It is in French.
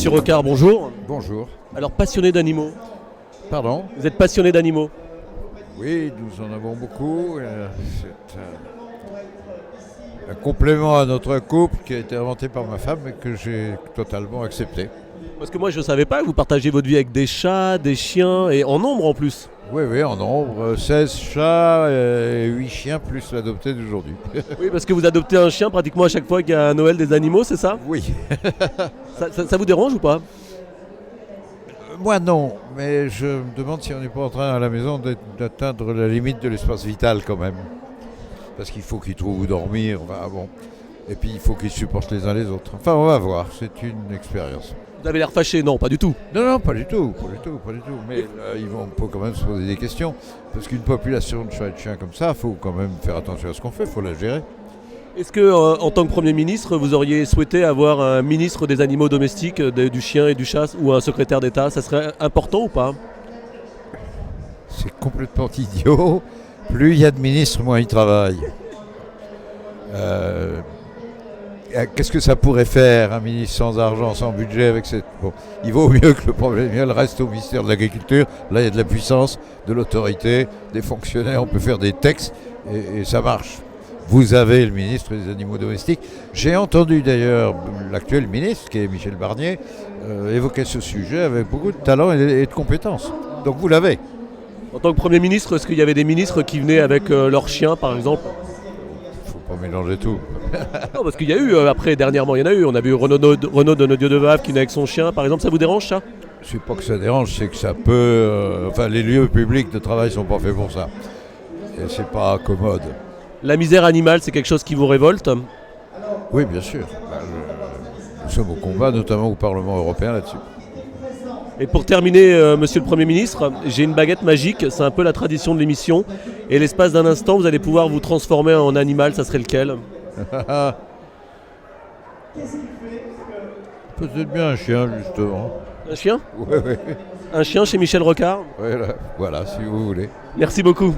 Monsieur Rocard, bonjour. Bonjour. Alors, passionné d'animaux. Pardon? Vous êtes passionné d'animaux? Oui, nous en avons beaucoup. C'est un complément à notre couple qui a été inventé par ma femme et que j'ai totalement accepté. Parce que moi, je ne savais pas que vous partagez votre vie avec des chats, des chiens, et en nombre en plus. Oui, en nombre, 16 chats et 8 chiens plus l'adopté d'aujourd'hui. Oui, parce que vous adoptez un chien pratiquement à chaque fois qu'il y a un Noël des animaux, c'est ça? Oui. Ça vous dérange ou pas? Moi non, mais je me demande si on n'est pas en train à la maison d'atteindre la limite de l'espace vital quand même. Parce qu'il faut qu'ils trouvent où dormir, enfin, bon. Et puis il faut qu'ils supportent les uns les autres. Enfin, on va voir, c'est une expérience. Vous avez l'air fâché, non, pas du tout. Non, pas du tout. Mais on peut quand même se poser des questions. Parce qu'une population de chats et de chiens comme ça, il faut quand même faire attention à ce qu'on fait, il faut la gérer. Est-ce que, en tant que Premier ministre, vous auriez souhaité avoir un ministre des animaux domestiques, du chien et du chat, ou un secrétaire d'État? Ça serait important ou pas? C'est complètement idiot. Plus il y a de ministres, moins ils travaillent. Qu'est-ce que ça pourrait faire un ministre sans argent, sans budget avec cette... Bon, il vaut mieux que le problème reste au ministère de l'Agriculture. Là, il y a de la puissance, de l'autorité, des fonctionnaires, on peut faire des textes et ça marche. Vous avez le ministre des Animaux Domestiques. J'ai entendu d'ailleurs l'actuel ministre, qui est Michel Barnier, évoquer ce sujet avec beaucoup de talent et de compétences. Donc vous l'avez. En tant que Premier ministre, est-ce qu'il y avait des ministres qui venaient avec leurs chiens, par exemple? Il ne faut pas mélanger tout. Non, parce qu'il y a eu, après, dernièrement, il y en a eu. On a vu Renaud Donadieu-Devave qui venait avec son chien, par exemple. Ça vous dérange, ça? Je ne sais pas que ça dérange, c'est que ça peut... les lieux publics de travail ne sont pas faits pour ça. Et c'est pas commode. La misère animale, c'est quelque chose qui vous révolte? Oui, bien sûr. Nous sommes au combat, notamment au Parlement européen là-dessus. Et pour terminer, Monsieur le Premier ministre, j'ai une baguette magique, c'est un peu la tradition de l'émission. Et l'espace d'un instant, vous allez pouvoir vous transformer en animal, ça serait lequel? Peut-être bien un chien, justement. Un chien? Oui. Un chien chez Michel Rocard? Voilà, si vous voulez. Merci beaucoup.